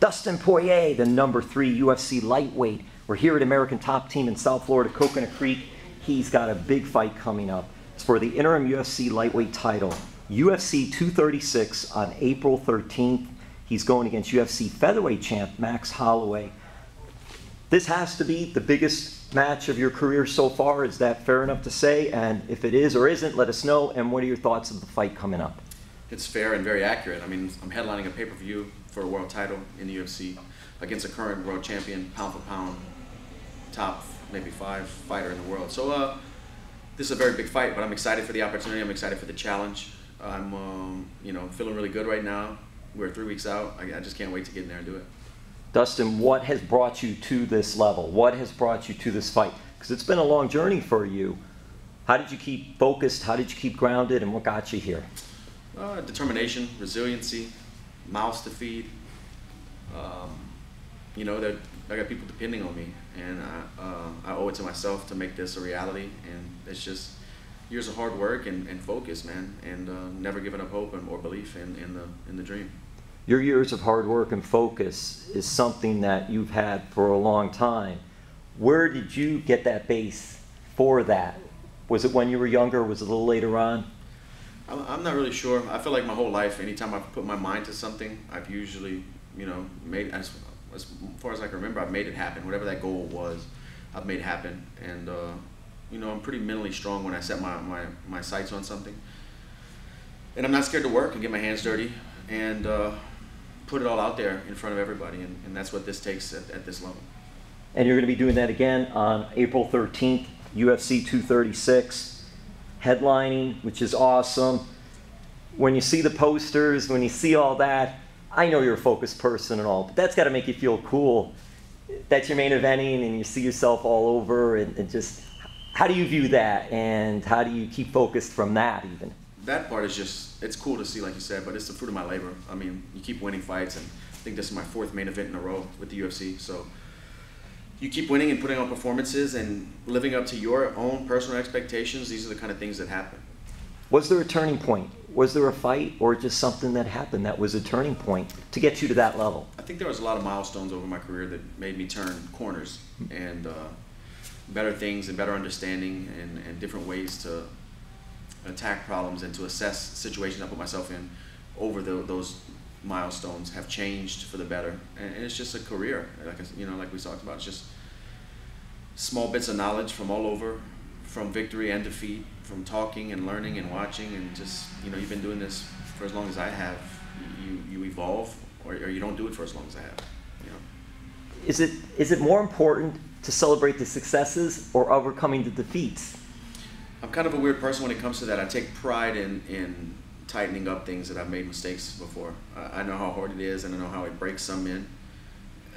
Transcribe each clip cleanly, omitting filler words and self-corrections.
Dustin Poirier, the #3 UFC lightweight. We're here at American Top Team in South Florida, Coconut Creek. He's got a big fight coming up. It's for the interim UFC lightweight title. UFC 236 on April 13th. He's going against UFC featherweight champ Max Holloway. This has to be the biggest match of your career so far. Is that fair enough to say? And if it is or isn't, let us know. And what are your thoughts of the fight coming up? It's fair and very accurate. I mean, I'm headlining a pay-per-view for a world title in the UFC against a current world champion, pound for pound, top maybe 5 fighter in the world. So this is a very big fight, but I'm excited for the opportunity. I'm excited for the challenge. I'm feeling really good right now. We're 3 weeks out. I just can't wait to get in there and do it. Dustin, what has brought you to this level? What has brought you to this fight? Because it's been a long journey for you. How did you keep focused? How did you keep grounded? And what got you here? Determination, resiliency, mouths to feed. That I got people depending on me, and I owe it to myself to make this a reality. And it's just years of hard work and focus, man, and never giving up hope or belief in the dream. Your years of hard work and focus is something that you've had for a long time. Where did you get that base for that? Was it when you were younger, or was it a little later on? I'm not really sure. I feel like my whole life, anytime I've put my mind to something, I've usually, made, as far as I can remember, I've made it happen. Whatever that goal was, I've made it happen. And, I'm pretty mentally strong when I set my sights on something. And I'm not scared to work and get my hands dirty and put it all out there in front of everybody. And that's what this takes at this level. And you're going to be doing that again on April 13th, UFC 236. Headlining, which is awesome. When you see the posters, when you see all that, I know you're a focused person and all, but that's got to make you feel cool that you're main eventing and you see yourself all over, and just, how do you view that, and how do you keep focused from that even? That part is just, it's cool to see, like you said, but it's the fruit of my labor. I mean, you keep winning fights, and I think this is my 4th main event in a row with the UFC, so you keep winning and putting on performances and living up to your own personal expectations. These are the kind of things that happen. Was there a turning point? Was there a fight, or just something that happened that was a turning point to get you to that level? I think there was a lot of milestones over my career that made me turn corners, and better things and better understanding and different ways to attack problems and to assess situations I put myself in over those milestones have changed for the better. And it's just a career, like we talked about. It's just small bits of knowledge from all over, from victory and defeat, from talking and learning and watching, and just, you've been doing this for as long as I have. You evolve, or you don't do it for as long as I have. Is it more important to celebrate the successes or overcoming the defeats? I'm kind of a weird person when it comes to that. I take pride in tightening up things that I've made mistakes before. I know how hard it is, and I know how it breaks some in.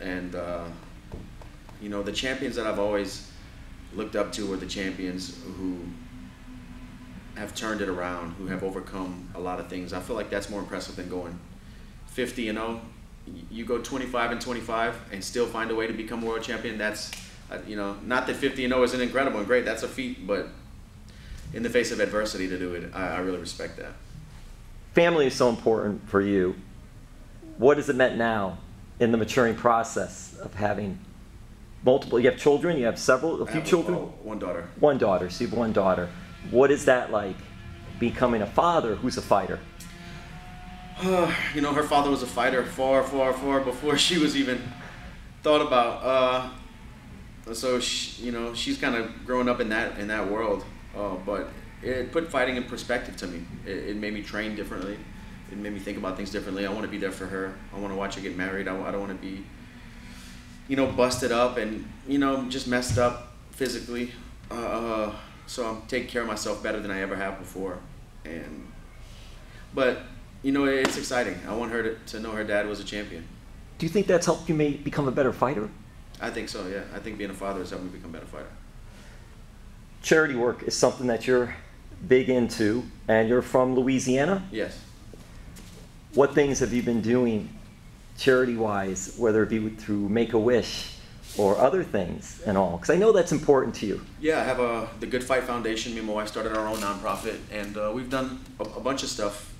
And the champions that I've always looked up to are the champions who have turned it around, who have overcome a lot of things. I feel like that's more impressive than going 50-0. You go 25-25 and still find a way to become world champion. That's, not that 50-0 isn't incredible and great. That's a feat, but in the face of adversity to do it, I really respect that. Family is so important for you. What has it meant now in the maturing process of having multiple? You have children, you have a few children? One daughter. One daughter, so you have one daughter. What is that like, becoming a father who's a fighter? Her father was a fighter far, far, far before she was even thought about. So she's kind of growing up in that world. But it put fighting in perspective to me. It made me train differently. It made me think about things differently. I want to be there for her. I want to watch her get married. I don't want to be, busted up and, just messed up physically. So I'm taking care of myself better than I ever have before. But it's exciting. I want her to know her dad was a champion. Do you think that's helped you become a better fighter? I think so, yeah. I think being a father has helped me become a better fighter. Charity work is something that you're big into, and you're from Louisiana? Yes. What things have you been doing charity-wise, whether it be through Make-A-Wish or other things and all? Because I know that's important to you. Yeah, I have the Good Fight Foundation. Me and my wife started our own nonprofit, and we've done a bunch of stuff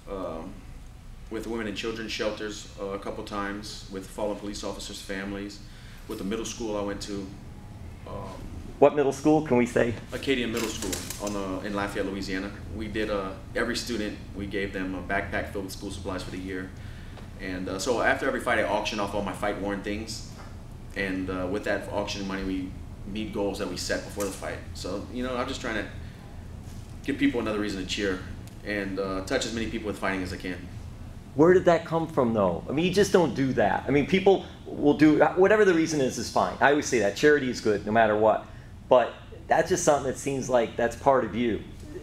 with women and children's shelters a couple times, with fallen police officers' families, with the middle school I went to. What middle school can we say? Acadian Middle School in Lafayette, Louisiana. We did, every student, we gave them a backpack filled with school supplies for the year. And so after every fight, I auction off all my fight-worn things. And with that auction money, we meet goals that we set before the fight. So, you know, I'm just trying to give people another reason to cheer and touch as many people with fighting as I can. Where did that come from, though? I mean, you just don't do that. I mean, people will do, whatever the reason is fine. I always say that. Charity is good, no matter what. But that's just something that seems like that's part of you.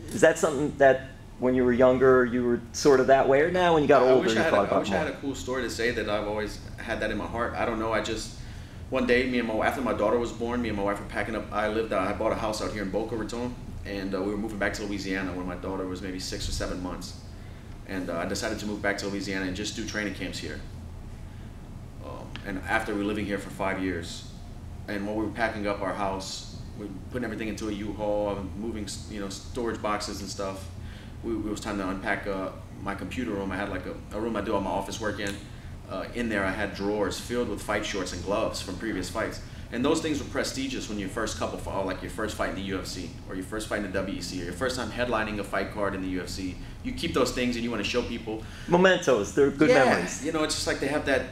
Is that something that when you were younger, you were sort of that way, or now when you got older, you thought about it more? I wish I had a cool story to say that I've always had that in my heart. I don't know, one day, after my daughter was born, me and my wife were packing up. I bought a house out here in Boca Raton, and we were moving back to Louisiana when my daughter was maybe 6 or 7 months. And I decided to move back to Louisiana and just do training camps here. And after we were living here for 5 years, and when we were packing up our house, we were putting everything into a U-Haul, moving, you know, storage boxes and stuff. It was time to unpack my computer room. I had like a room I do all my office work in. In there I had drawers filled with fight shorts and gloves from previous fights. And those things were prestigious when your first like your first fight in the UFC, or your first fight in the WEC, or your first time headlining a fight card in the UFC. You keep those things and you want to show people. Mementos, they're good memories. You know, it's just like they have that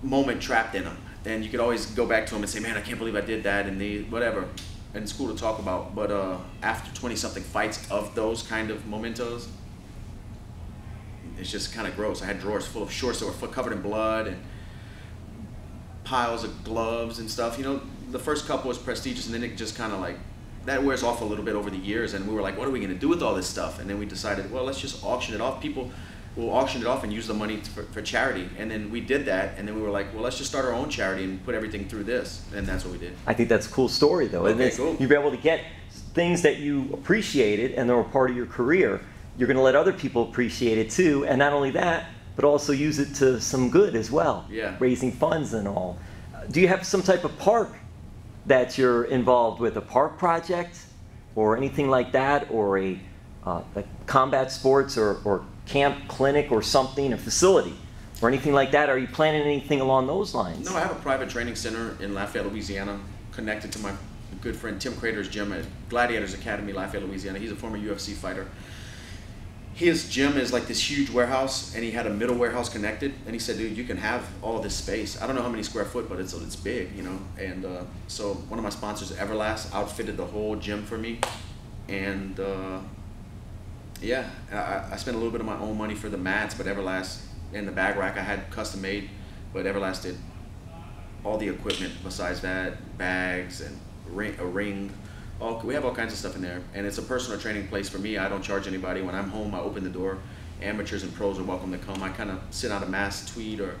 moment trapped in them. And you could always go back to them and say, man, I can't believe I did that, and whatever. And it's cool to talk about. But after 20-something fights of those kind of mementos, it's just kind of gross. I had drawers full of shorts that were covered in blood and piles of gloves and stuff. You know, the first couple was prestigious, and then it just kind of like, that wears off a little bit over the years, and we were like, what are we going to do with all this stuff? And then we decided, well, let's just auction it off. People will auction it off and use the money for charity. And then we did that, and then we were like, well, let's just start our own charity and put everything through this. And that's what we did. I think that's a cool story, though. Okay, cool. You'll be able to get things that you appreciated and they were part of your career. You're going to let other people appreciate it too, and not only that, but also use it to some good as well. Yeah. Raising funds and all. Do you have some type of park that you're involved with, a park project or anything like that, or a combat sports or camp clinic or something, a facility or anything like that? Are you planning anything along those lines? No, I have a private training center in Lafayette, Louisiana, connected to my good friend Tim Crater's gym at Gladiators Academy, Lafayette, Louisiana. He's a former UFC fighter. His gym is like this huge warehouse, and he had a middle warehouse connected, and he said, dude, you can have all of this space. I don't know how many square foot, but it's big, you know. And so one of my sponsors, Everlast, outfitted the whole gym for me. And yeah, I spent a little bit of my own money for the mats, but Everlast, and the bag rack I had custom made, but Everlast did all the equipment besides that, bags and a ring. We have all kinds of stuff in there, and it's a personal training place for me. I don't charge anybody. When I'm home, I open the door. Amateurs and pros are welcome to come. I kind of send out a mass tweet or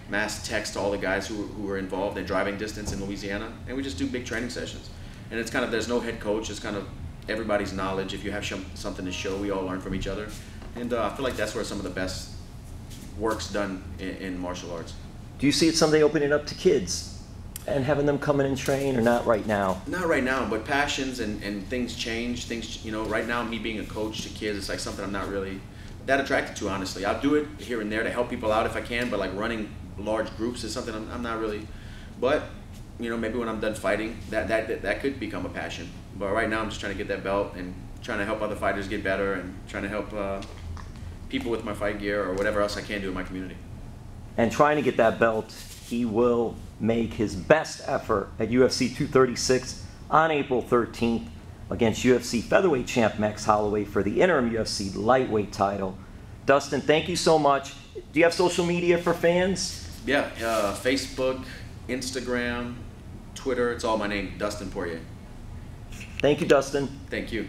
mass text to all the guys who are involved in driving distance in Louisiana, and we just do big training sessions. And it's kind of, there's no head coach. It's kind of everybody's knowledge. If you have something to show, we all learn from each other. And I feel like that's where some of the best work's done in martial arts. Do you see it someday opening up to kids and having them come in and train, or not right now? Not right now, but passions and things change. Things, you know, right now, me being a coach to kids, it's like something I'm not really that attracted to, honestly. I'll do it here and there to help people out if I can, but like running large groups is something I'm not really. But, you know, maybe when I'm done fighting, that could become a passion. But right now, I'm just trying to get that belt and trying to help other fighters get better, and trying to help people with my fight gear or whatever else I can do in my community. And trying to get that belt, he will make his best effort at UFC 236 on April 13th against UFC featherweight champ Max Holloway for the interim UFC lightweight title. Dustin, thank you so much. Do you have social media for fans? Yeah, Facebook, Instagram, Twitter. It's all my name, Dustin Poirier. Thank you, Dustin. Thank you.